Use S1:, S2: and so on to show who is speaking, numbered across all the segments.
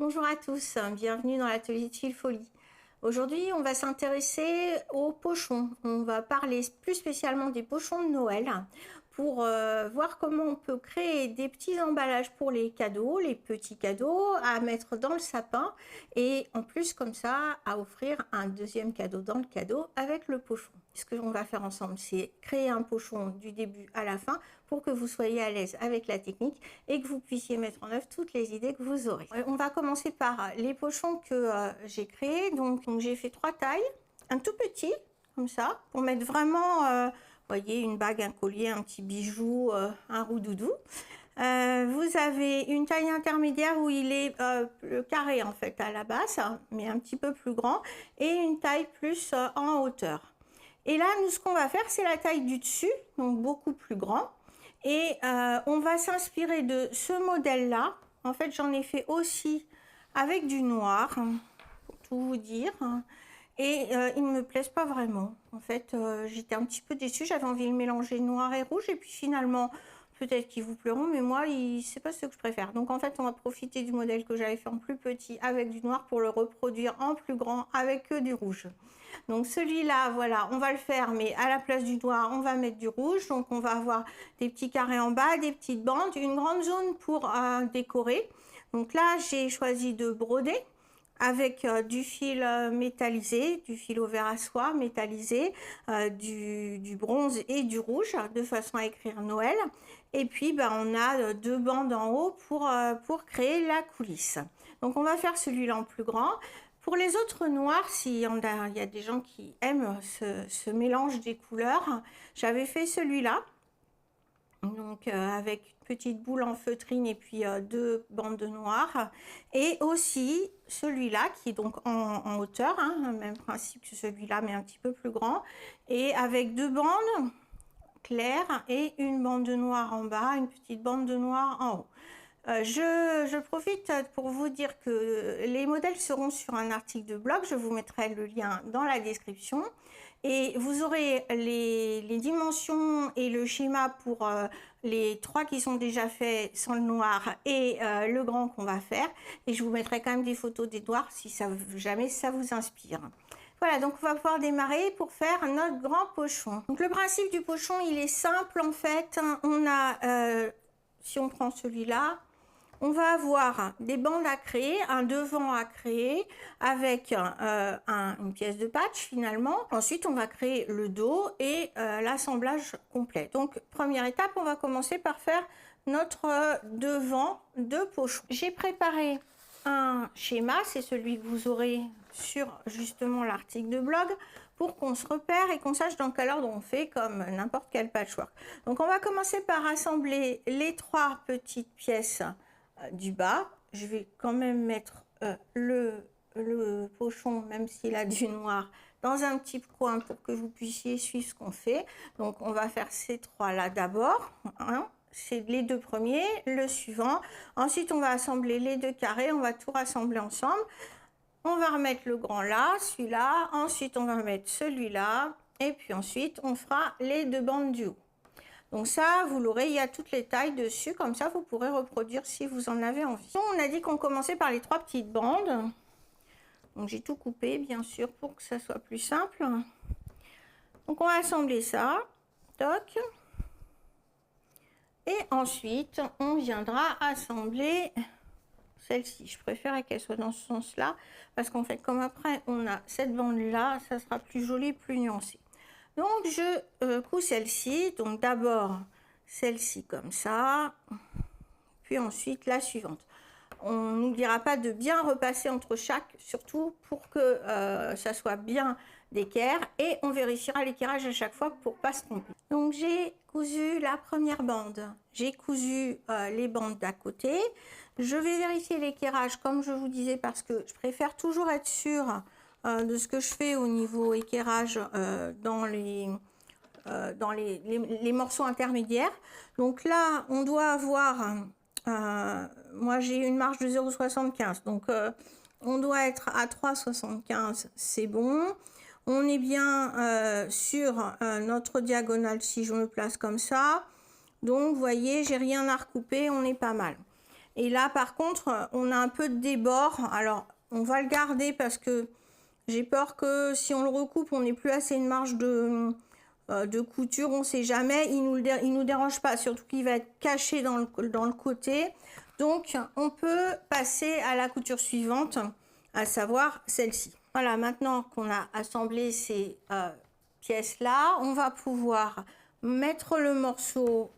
S1: Bonjour à tous, bienvenue dans l'atelier de Fil Folie. Aujourd'hui, on va s'intéresser aux pochons. On va parler plus spécialement des pochons de Noël pour voir comment on peut créer des petits emballages pour les cadeaux, les petits cadeaux à mettre dans le sapin et en plus comme ça à offrir un deuxième cadeau dans le cadeau avec le pochon. Ce que on va faire ensemble, c'est créer un pochon du début à la fin pour que vous soyez à l'aise avec la technique et que vous puissiez mettre en œuvre toutes les idées que vous aurez. On va commencer par les pochons que j'ai créés. Donc j'ai fait 3 tailles, un tout petit comme ça pour mettre vraiment voyez, une bague, un collier, un petit bijou, un roux-doudou. Vous avez une taille intermédiaire où il est carré en fait à la base, mais un petit peu plus grand, et une taille plus en hauteur. Et là, nous, ce qu'on va faire, c'est la taille du dessus, donc beaucoup plus grand. Et on va s'inspirer de ce modèle-là. En fait, j'en ai fait aussi avec du noir, pour tout vous dire. Et ils ne me plaisent pas vraiment. En fait, j'étais un petit peu déçue. J'avais envie de mélanger noir et rouge. Et puis finalement, peut-être qu'ils vous plairont, mais moi, c'est pas ce que je préfère. Donc en fait, on va profiter du modèle que j'avais fait en plus petit avec du noir pour le reproduire en plus grand avec que du rouge. Donc celui-là, voilà, on va le faire, mais à la place du noir, on va mettre du rouge. Donc on va avoir des petits carrés en bas, des petites bandes, une grande zone pour décorer. Donc là, j'ai choisi de broder avec du fil métallisé, du fil au verre à soie métallisé, du bronze et du rouge, de façon à écrire Noël. Et puis, on a 2 bandes en haut pour créer la coulisse. Donc, on va faire celui-là en plus grand. Pour les autres noirs, il y a des gens qui aiment ce mélange des couleurs, j'avais fait celui-là. Donc avec une petite boule en feutrine et puis 2 bandes de noir. Et aussi celui-là qui est donc en hauteur, hein, même principe que celui-là mais un petit peu plus grand. Et avec 2 bandes claires et une bande de noir en bas, une petite bande de noir en haut. Je profite pour vous dire que les modèles seront sur un article de blog, je vous mettrai le lien dans la description et vous aurez les dimensions et le schéma pour les 3 qui sont déjà faits sans le noir et le grand qu'on va faire, et je vous mettrai quand même des photos des noirs si jamais ça vous inspire. Voilà, donc on va pouvoir démarrer pour faire notre grand pochon. Donc le principe du pochon, il est simple en fait. On a, si on prend celui-là, on va avoir des bandes à créer, un devant à créer avec une pièce de patch finalement. Ensuite, on va créer le dos et l'assemblage complet. Donc, première étape, on va commencer par faire notre devant de pochon. J'ai préparé un schéma, c'est celui que vous aurez sur justement l'article de blog, pour qu'on se repère et qu'on sache dans quel ordre on fait comme n'importe quel patchwork. Donc, on va commencer par assembler les 3 petites pièces du bas. Je vais quand même mettre le pochon, même s'il a du noir, dans un petit coin pour que vous puissiez suivre ce qu'on fait. Donc on va faire ces 3 là d'abord, hein. C'est les 2 premiers, le suivant. Ensuite on va assembler les 2 carrés, on va tout rassembler ensemble. On va remettre le grand là, celui-là, ensuite on va mettre celui-là, et puis ensuite on fera les 2 bandes du haut. Donc ça, vous l'aurez, il y a toutes les tailles dessus, comme ça vous pourrez reproduire si vous en avez envie. Donc, on a dit qu'on commençait par les 3 petites bandes. Donc j'ai tout coupé, bien sûr, pour que ça soit plus simple. Donc on va assembler ça. Toc. Et ensuite, on viendra assembler celle-ci. Je préfère qu'elle soit dans ce sens-là, parce qu'en fait, comme après, on a cette bande-là, ça sera plus joli, plus nuancé. Donc je couds celle-ci, donc d'abord celle-ci comme ça, puis ensuite la suivante. On n'oubliera pas de bien repasser entre chaque, surtout pour que ça soit bien d'équerre, et on vérifiera l'équerrage à chaque fois pour pas se tromper. Donc j'ai cousu la première bande, j'ai cousu les bandes d'à côté. Je vais vérifier l'équerrage comme je vous disais, parce que je préfère toujours être sûre de ce que je fais au niveau équerrage dans les morceaux intermédiaires. Donc là, on doit avoir, moi j'ai une marge de 0,75, donc on doit être à 3,75, c'est bon. On est bien sur notre diagonale si je me place comme ça. Donc, vous voyez, j'ai rien à recouper, on est pas mal. Et là, par contre, on a un peu de débord. Alors, on va le garder parce que j'ai peur que si on le recoupe, on n'ait plus assez de marge de couture. On ne sait jamais. Il nous dérange pas, surtout qu'il va être caché dans le côté. Donc, on peut passer à la couture suivante, à savoir celle-ci. Voilà, maintenant qu'on a assemblé ces pièces-là, on va pouvoir mettre le morceau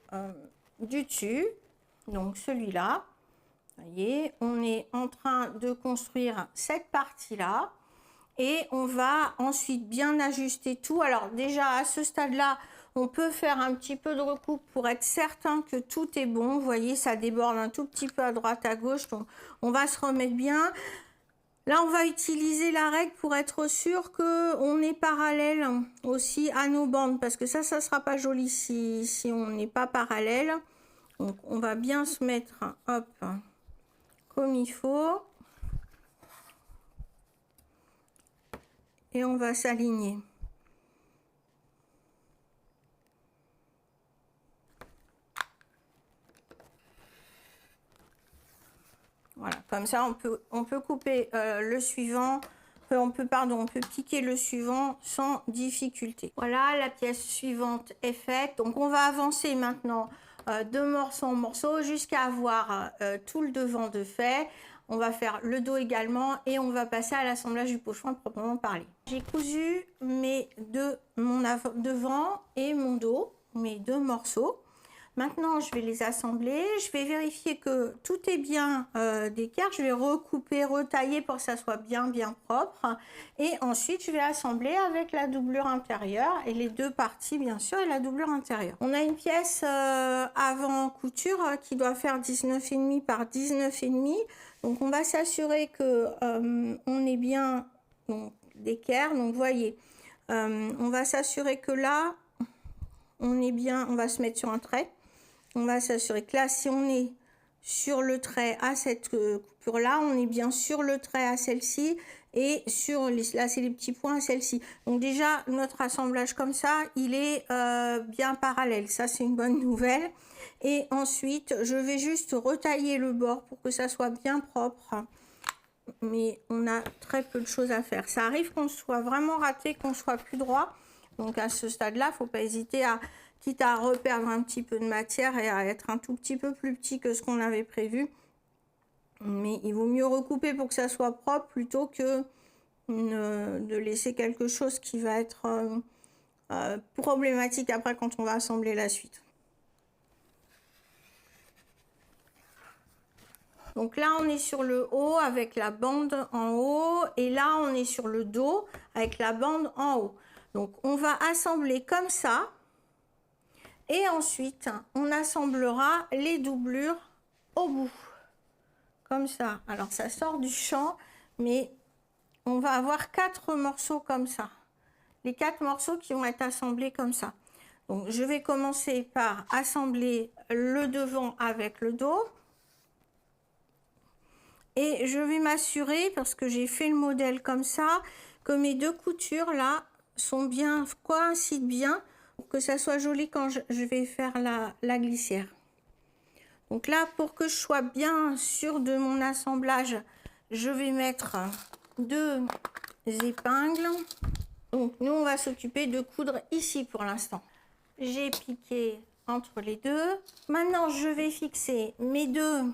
S1: du dessus, donc celui-là. Vous voyez, on est en train de construire cette partie-là et on va ensuite bien ajuster tout. Alors déjà, à ce stade-là, on peut faire un petit peu de recoupe pour être certain que tout est bon. Vous voyez, ça déborde un tout petit peu à droite, à gauche, donc on va se remettre bien. Là, on va utiliser la règle pour être sûr qu'on est parallèle aussi à nos bandes, parce que ça sera pas joli si on n'est pas parallèle. Donc, on va bien se mettre, hop, comme il faut. Et on va s'aligner. Voilà, comme ça, on peut couper le suivant. On peut piquer le suivant sans difficulté. Voilà, la pièce suivante est faite. Donc, on va avancer maintenant de morceau en morceau jusqu'à avoir tout le devant de fait. On va faire le dos également et on va passer à l'assemblage du pochon à proprement parler. J'ai cousu mon devant et mon dos, mes deux morceaux. Maintenant, je vais les assembler. Je vais vérifier que tout est bien d'équerre. Je vais recouper, retailler pour que ça soit bien propre. Et ensuite, je vais assembler avec la doublure intérieure et les deux parties, bien sûr, et la doublure intérieure. On a une pièce avant couture qui doit faire 19,5 par 19,5. Donc, on va s'assurer que on est bien d'équerre. Donc, vous voyez, on va s'assurer que là, on est bien. On va se mettre sur un trait. On va s'assurer que là, si on est sur le trait à cette coupure-là, on est bien sur le trait à celle-ci et là, c'est les petits points à celle-ci. Donc déjà, notre assemblage comme ça, il est bien parallèle. Ça, c'est une bonne nouvelle. Et ensuite, je vais juste retailler le bord pour que ça soit bien propre. Mais on a très peu de choses à faire. Ça arrive qu'on soit vraiment raté, qu'on soit plus droit. Donc à ce stade-là, il ne faut pas hésiter à... quitte à reperdre un petit peu de matière et à être un tout petit peu plus petit que ce qu'on avait prévu. Mais il vaut mieux recouper pour que ça soit propre plutôt que de laisser quelque chose qui va être problématique après quand on va assembler la suite. Donc là, on est sur le haut avec la bande en haut et là, on est sur le dos avec la bande en haut. Donc, on va assembler comme ça. Et ensuite, on assemblera les doublures au bout. Comme ça. Alors, ça sort du champ, mais on va avoir 4 morceaux comme ça. Les 4 morceaux qui vont être assemblés comme ça. Donc, je vais commencer par assembler le devant avec le dos. Et je vais m'assurer, parce que j'ai fait le modèle comme ça, que mes deux coutures là sont bien, coïncident bien, pour que ça soit joli quand je vais faire la glissière. Donc là, pour que je sois bien sûre de mon assemblage, je vais mettre 2 épingles. Donc nous, on va s'occuper de coudre ici pour l'instant. J'ai piqué entre les deux. Maintenant, je vais fixer mes deux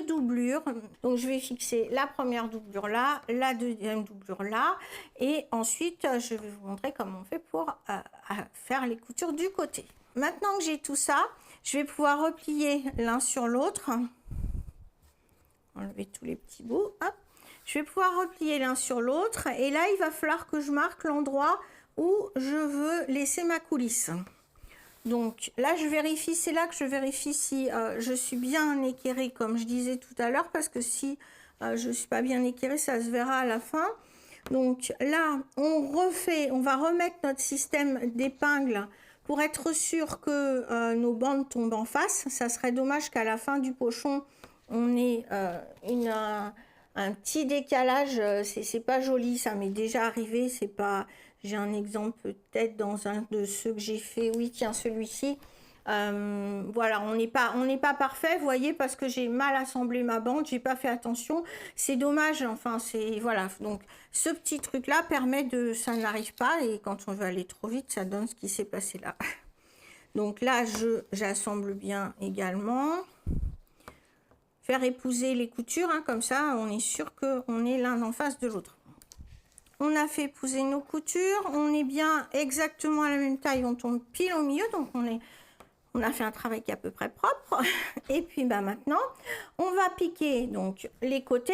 S1: doublures. Donc je vais fixer la première doublure là, la deuxième doublure là, et ensuite je vais vous montrer comment on fait pour faire les coutures du côté. Maintenant que j'ai tout ça, je vais pouvoir replier l'un sur l'autre, enlever tous les petits bouts. Hop. Je vais pouvoir replier l'un sur l'autre et là il va falloir que je marque l'endroit où je veux laisser ma coulisse. Donc là, je vérifie, c'est là que je vérifie si je suis bien équerrée, comme je disais tout à l'heure, parce que si je ne suis pas bien équerrée, ça se verra à la fin. Donc là, on va remettre notre système d'épingles pour être sûr que nos bandes tombent en face. Ça serait dommage qu'à la fin du pochon, on ait un petit décalage. C'est pas joli, ça m'est déjà arrivé, c'est pas... J'ai un exemple peut-être dans un de ceux que j'ai fait. Oui, tiens, celui-ci. Voilà, on n'est pas parfait, vous voyez, parce que j'ai mal assemblé ma bande, j'ai pas fait attention. C'est dommage, enfin, c'est, voilà. Donc, ce petit truc-là permet de, ça n'arrive pas, et quand on veut aller trop vite, ça donne ce qui s'est passé là. Donc là, j'assemble bien également. Faire épouser les coutures, hein, comme ça, on est sûr qu'on est l'un en face de l'autre. On a fait épouser nos coutures, on est bien exactement à la même taille, on tombe pile au milieu, donc on a fait un travail qui est à peu près propre. Et puis bah, maintenant, on va piquer donc les côtés.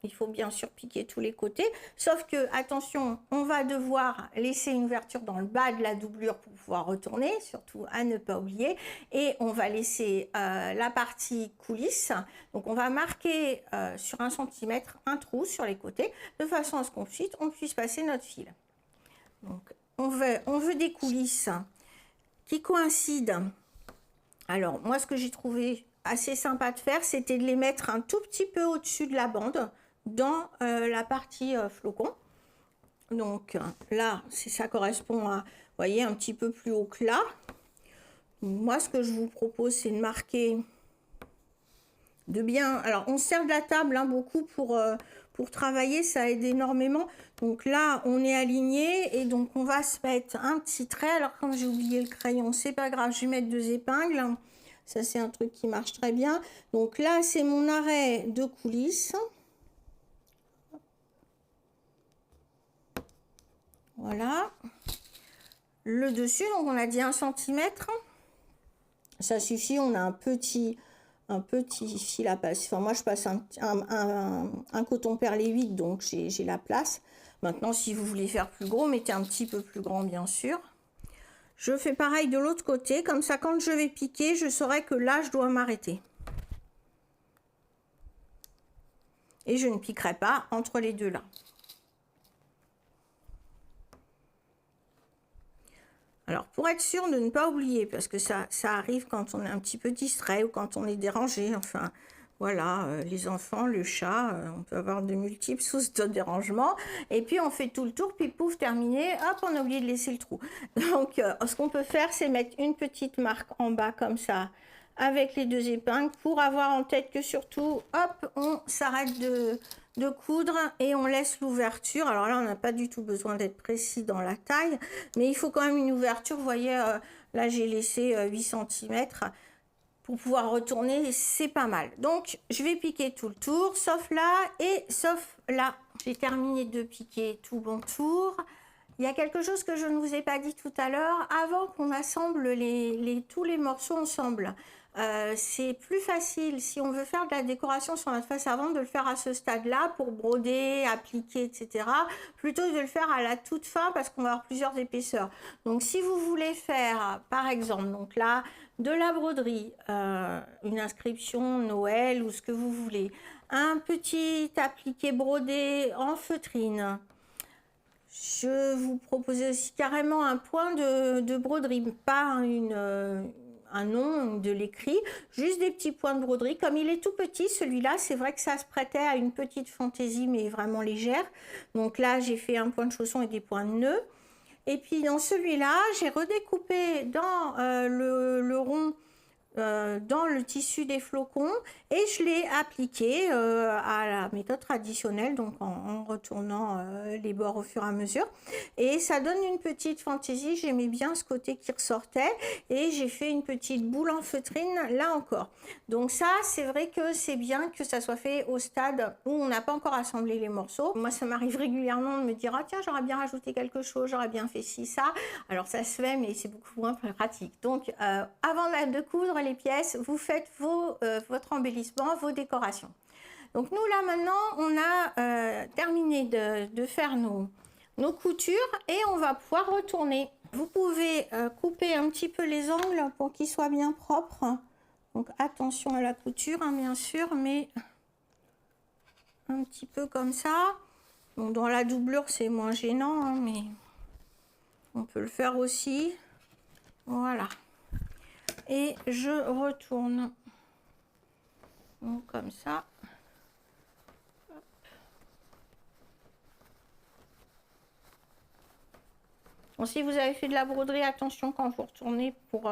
S1: Il faut bien sûr piquer tous les côtés, sauf que, attention, on va devoir laisser une ouverture dans le bas de la doublure pour pouvoir retourner, surtout à ne pas oublier. Et on va laisser la partie coulisse. Donc, on va marquer sur 1 centimètre un trou sur les côtés, de façon à ce qu'ensuite, on puisse passer notre fil. Donc, on veut des coulisses qui coïncident. Alors, moi, ce que j'ai trouvé assez sympa de faire, c'était de les mettre un tout petit peu au-dessus de la bande, dans la partie flocon. Donc là, ça correspond à, vous voyez, un petit peu plus haut que là. Moi, ce que je vous propose, c'est de marquer de bien. Alors, on sert de la table hein, beaucoup pour travailler, ça aide énormément. Donc là, on est aligné et donc on va se mettre un petit trait. Alors, comme j'ai oublié le crayon, c'est pas grave, je vais mettre 2 épingles. Ça, c'est un truc qui marche très bien. Donc là, c'est mon arrêt de coulisse. Voilà. Le dessus, donc on a dit 1 centimètre. Ça suffit, on a un petit fil à passer. Enfin, moi, je passe un coton perlé 8, donc j'ai la place. Maintenant, si vous voulez faire plus gros, mettez un petit peu plus grand, bien sûr. Je fais pareil de l'autre côté. Comme ça, quand je vais piquer, je saurai que là, je dois m'arrêter. Et je ne piquerai pas entre les deux là. Alors, pour être sûr de ne pas oublier, parce que ça arrive quand on est un petit peu distrait ou quand on est dérangé, enfin, voilà, les enfants, le chat, on peut avoir de multiples sources de dérangement. Et puis, on fait tout le tour, puis pouf, terminé, hop, on a oublié de laisser le trou. Donc, ce qu'on peut faire, c'est mettre une petite marque en bas, comme ça, avec les 2 épingles, pour avoir en tête que surtout, hop, on s'arrête de coudre et on laisse l'ouverture. Alors là, on n'a pas du tout besoin d'être précis dans la taille, mais il faut quand même une ouverture. Vous voyez, là, j'ai laissé 8 cm pour pouvoir retourner, c'est pas mal. Donc, je vais piquer tout le tour, sauf là et sauf là. J'ai terminé de piquer tout bon tour. Il y a quelque chose que je ne vous ai pas dit tout à l'heure, avant qu'on assemble tous les morceaux ensemble. C'est plus facile si on veut faire de la décoration sur notre face avant de le faire à ce stade-là pour broder, appliquer, etc. Plutôt de le faire à la toute fin parce qu'on va avoir plusieurs épaisseurs. Donc si vous voulez faire, par exemple, donc là, de la broderie, une inscription Noël ou ce que vous voulez, un petit appliqué brodé en feutrine. Je vous proposais aussi carrément un point de broderie, pas un nom de l'écrit, juste des petits points de broderie. Comme il est tout petit, celui-là, c'est vrai que ça se prêtait à une petite fantaisie, mais vraiment légère. Donc là, j'ai fait un point de chausson et des points de nœud. Et puis dans celui-là, j'ai redécoupé dans le rond, dans le tissu des flocons et je l'ai appliqué à la méthode traditionnelle, donc en retournant les bords au fur et à mesure, et ça donne une petite fantaisie. J'aimais bien ce côté qui ressortait et j'ai fait une petite boule en feutrine là encore. Donc ça, c'est vrai que c'est bien que ça soit fait au stade où on n'a pas encore assemblé les morceaux. Moi, ça m'arrive régulièrement de me dire ah tiens, j'aurais bien rajouté quelque chose, j'aurais bien fait ci, ça. Alors ça se fait, mais c'est beaucoup moins pratique. Donc avant de coudre les pièces, vous faites votre embellissement, vos décorations. Donc nous là maintenant, on a terminé de faire nos coutures et on va pouvoir retourner. Vous pouvez couper un petit peu les angles pour qu'ils soient bien propres. Donc attention à la couture, hein, bien sûr, mais un petit peu comme ça. Donc dans la doublure, c'est moins gênant, hein, mais on peut le faire aussi. Voilà. Et je retourne. Donc comme ça. Bon, si vous avez fait de la broderie, attention quand vous retournez pour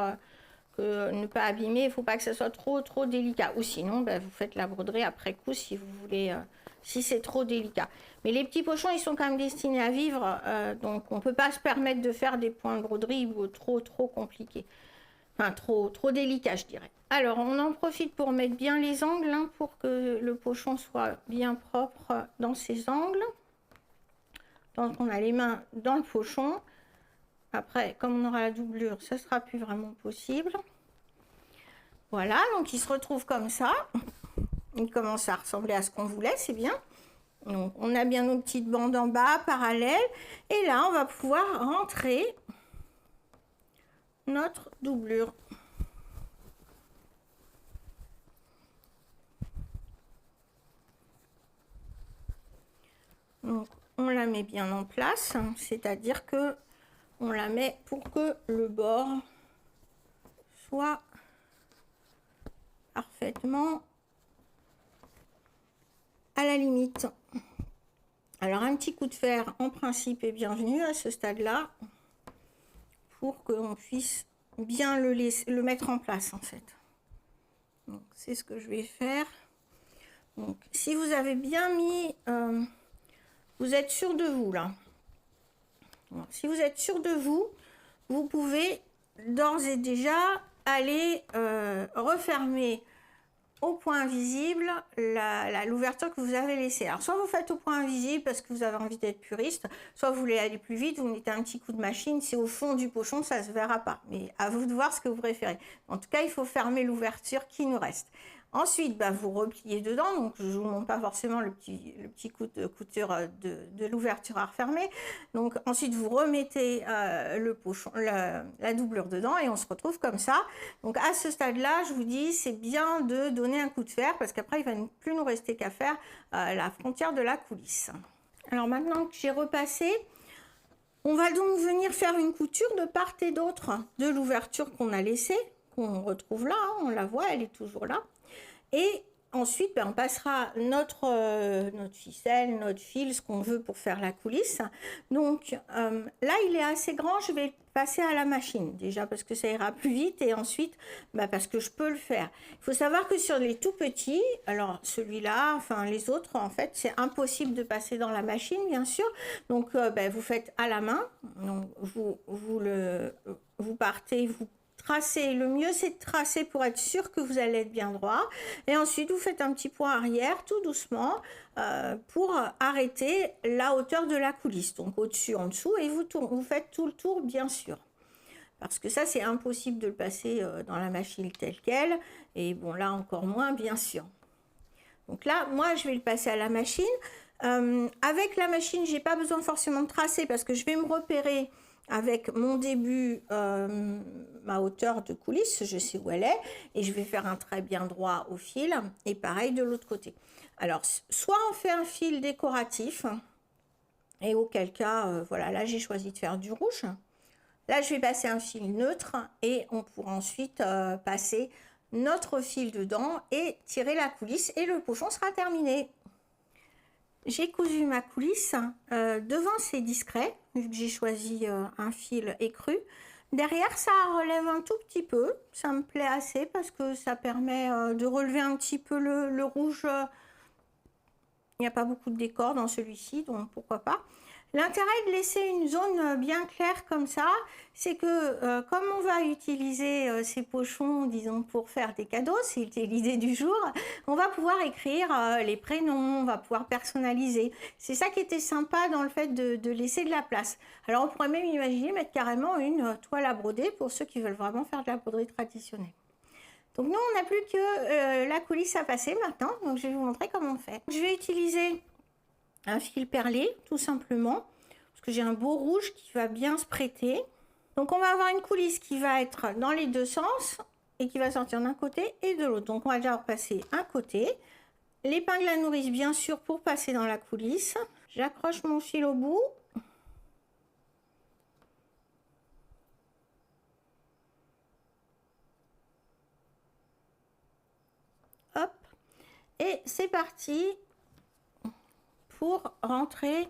S1: ne pas abîmer. Il ne faut pas que ça soit trop délicat. Ou sinon, vous faites la broderie après coup si vous voulez, si c'est trop délicat. Mais les petits pochons, ils sont quand même destinés à vivre. Donc, on ne peut pas se permettre de faire des points de broderie trop compliqués. Enfin, trop délicats, je dirais. Alors, on en profite pour mettre bien les angles, hein, pour que le pochon soit bien propre dans ses angles. Donc, on a les mains dans le pochon. Après, comme on aura la doublure, ça sera plus vraiment possible. Voilà, donc il se retrouve comme ça. Il commence à ressembler à ce qu'on voulait, c'est bien. Donc, on a bien nos petites bandes en bas, parallèles. Et là, on va pouvoir rentrer notre doublure. Donc, on la met bien en place, c'est-à-dire que on la met pour que le bord soit parfaitement à la limite. Alors, un petit coup de fer, en principe, est bienvenu à ce stade-là, pour qu'on puisse bien le mettre en place, en fait. Donc, c'est ce que je vais faire. Donc, si vous avez bien mis... vous êtes sûr de vous, là. Alors, si vous êtes sûr de vous, vous pouvez d'ores et déjà aller refermer au point invisible l'ouverture que vous avez laissée. Alors, soit vous faites au point invisible parce que vous avez envie d'être puriste, soit vous voulez aller plus vite, vous mettez un petit coup de machine, c'est au fond du pochon, ça ne se verra pas. Mais à vous de voir ce que vous préférez. En tout cas, il faut fermer l'ouverture qui nous reste. Ensuite, vous repliez dedans, donc je ne vous montre pas forcément le petit coup de couture de l'ouverture à refermer. Donc ensuite, vous remettez le pochon, la doublure dedans et on se retrouve comme ça. Donc à ce stade-là, je vous dis, c'est bien de donner un coup de fer parce qu'après, il ne va plus nous rester qu'à faire la frontière de la coulisse. Alors maintenant que j'ai repassé, on va donc venir faire une couture de part et d'autre de l'ouverture qu'on a laissée, qu'on retrouve là, hein, on la voit, elle est toujours là. Et ensuite, on passera notre ficelle, notre fil, ce qu'on veut pour faire la coulisse. Donc là, il est assez grand, je vais passer à la machine. Déjà parce que ça ira plus vite et ensuite parce que je peux le faire. Il faut savoir que sur les tout petits, alors celui-là, enfin les autres, en fait, c'est impossible de passer dans la machine, bien sûr. Donc vous faites à la main. Donc, vous partez, vous tracez. Le mieux, c'est de tracer pour être sûr que vous allez être bien droit. Et ensuite, vous faites un petit point arrière, tout doucement, pour arrêter la hauteur de la coulisse. Donc, au-dessus, en dessous, et vous faites tout le tour, bien sûr. Parce que ça, c'est impossible de le passer dans la machine telle qu'elle. Et bon, là, encore moins, bien sûr. Donc là, moi, je vais le passer à la machine. Avec la machine, j'ai pas besoin forcément de tracer parce que je vais me repérer avec mon début, ma hauteur de coulisse, je sais où elle est, et je vais faire un trait bien droit au fil, et pareil de l'autre côté. Alors, soit on fait un fil décoratif, et auquel cas, voilà, là j'ai choisi de faire du rouge. Là, je vais passer un fil neutre, et on pourra ensuite passer notre fil dedans, et tirer la coulisse, et le pochon sera terminé. J'ai cousu ma coulisse, devant c'est discret, vu que j'ai choisi un fil écru. Derrière ça relève un tout petit peu, ça me plaît assez parce que ça permet de relever un petit peu le rouge. Il n'y a pas beaucoup de décor dans celui-ci, donc pourquoi pas. L'intérêt de laisser une zone bien claire comme ça, c'est que comme on va utiliser ces pochons, disons, pour faire des cadeaux, c'était l'idée du jour, on va pouvoir écrire les prénoms, on va pouvoir personnaliser. C'est ça qui était sympa dans le fait de laisser de la place. Alors on pourrait même imaginer mettre carrément une toile à broder pour ceux qui veulent vraiment faire de la broderie traditionnelle. Donc nous, on n'a plus que la coulisse à passer maintenant, donc je vais vous montrer comment on fait. Je vais utiliser un fil perlé, tout simplement, parce que j'ai un beau rouge qui va bien se prêter. Donc on va avoir une coulisse qui va être dans les deux sens et qui va sortir d'un côté et de l'autre. Donc on va déjà repasser un côté. L'épingle à nourrice, bien sûr, pour passer dans la coulisse. J'accroche mon fil au bout. Hop. Et c'est parti pour rentrer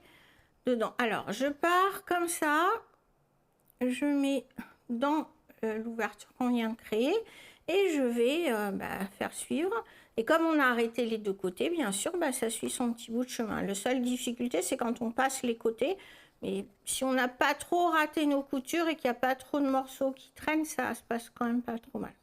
S1: dedans. Alors, je pars comme ça. Je mets dans l'ouverture qu'on vient de créer et je vais faire suivre. Et comme on a arrêté les deux côtés, bien sûr, ça suit son petit bout de chemin. La seule difficulté, c'est quand on passe les côtés. Mais si on n'a pas trop raté nos coutures et qu'il n'y a pas trop de morceaux qui traînent, ça se passe quand même pas trop mal.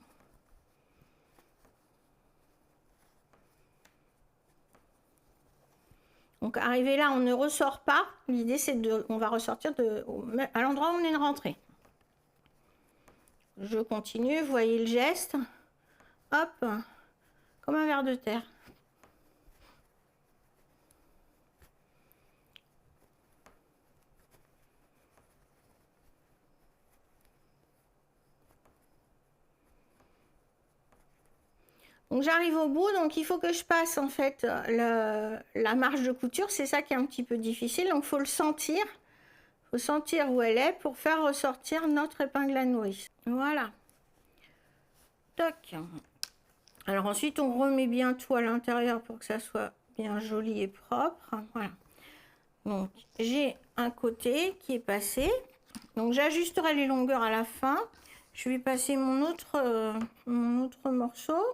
S1: Donc arrivé là, on ne ressort pas. L'idée c'est on va ressortir à l'endroit où on est rentré. Je continue, vous voyez le geste. Hop, comme un ver de terre. Donc j'arrive au bout, donc il faut que je passe en fait la marge de couture, c'est ça qui est un petit peu difficile, donc il faut le sentir. Il faut sentir où elle est pour faire ressortir notre épingle à nourrice. Voilà. Toc. Alors ensuite on remet bien tout à l'intérieur pour que ça soit bien joli et propre. Voilà. Donc j'ai un côté qui est passé. Donc j'ajusterai les longueurs à la fin. Je vais passer mon autre morceau.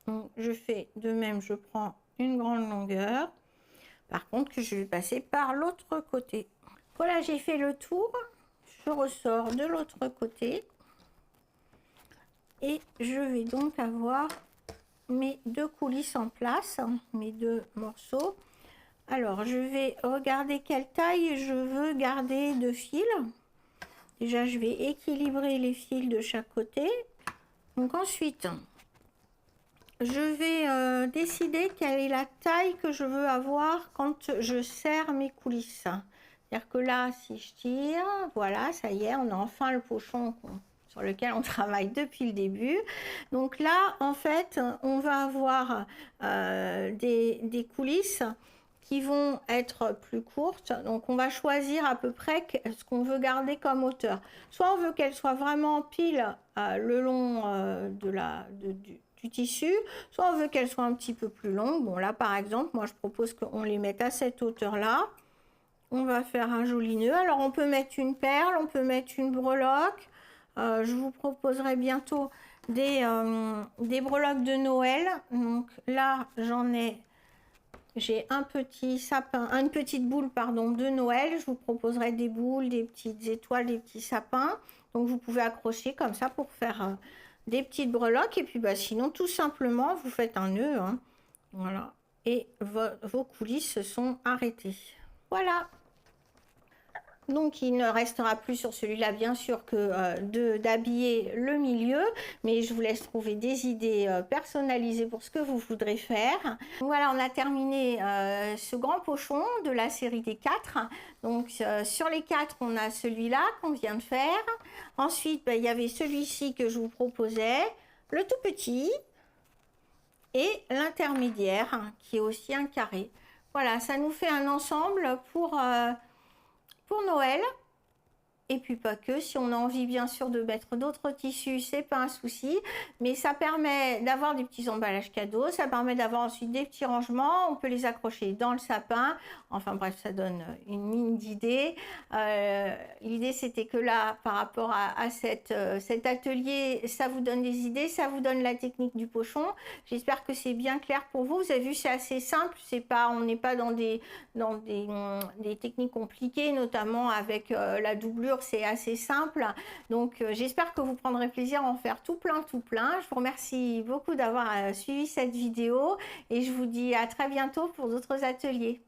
S1: Donc, je fais de même, je prends une grande longueur. Par contre, que je vais passer par l'autre côté. Voilà, j'ai fait le tour. Je ressors de l'autre côté. Et je vais donc avoir mes deux coulisses en place, mes deux morceaux. Alors, je vais regarder quelle taille je veux garder de fil. Déjà, je vais équilibrer les fils de chaque côté. Donc ensuite, je vais décider quelle est la taille que je veux avoir quand je serre mes coulisses. C'est-à-dire que là, si je tire, voilà, ça y est, on a enfin le pochon sur lequel on travaille depuis le début. Donc là, en fait, on va avoir des coulisses qui vont être plus courtes. Donc on va choisir à peu près ce qu'on veut garder comme hauteur. Soit on veut qu'elle soit vraiment pile le long du tissu, soit on veut qu'elle soit un petit peu plus longue. Bon là par exemple, moi je propose qu'on les mette à cette hauteur là. On va faire un joli nœud. Alors on peut mettre une perle, on peut mettre une breloque. Je vous proposerai bientôt des breloques de Noël. Donc là j'ai un petit sapin, une petite boule pardon de Noël. Je vous proposerai des boules, des petites étoiles, des petits sapins. Donc vous pouvez accrocher comme ça pour faire des petites breloques. Et puis sinon tout simplement vous faites un nœud. Hein. Voilà. Et vos coulisses sont arrêtées. Voilà. Donc il ne restera plus sur celui-là bien sûr que d'habiller le milieu, mais je vous laisse trouver des idées personnalisées pour ce que vous voudrez faire. Donc voilà, on a terminé ce grand pochon de la série des 4. Donc sur les 4, on a celui-là qu'on vient de faire. Ensuite, il y avait celui-ci que je vous proposais, le tout petit et l'intermédiaire qui est aussi un carré. Voilà, ça nous fait un ensemble pour Noël. Et puis pas que, si on a envie bien sûr de mettre d'autres tissus, c'est pas un souci, mais ça permet d'avoir des petits emballages cadeaux, ça permet d'avoir ensuite des petits rangements, on peut les accrocher dans le sapin, enfin bref, ça donne une mine d'idées. L'idée c'était que là, par rapport à cet atelier, ça vous donne des idées, ça vous donne la technique du pochon. J'espère que c'est bien clair pour vous. Vous avez vu, c'est assez simple, on n'est pas dans des techniques compliquées, notamment avec la doublure. C'est assez simple, donc j'espère que vous prendrez plaisir à en faire tout plein. Je vous remercie beaucoup d'avoir suivi cette vidéo et je vous dis à très bientôt pour d'autres ateliers.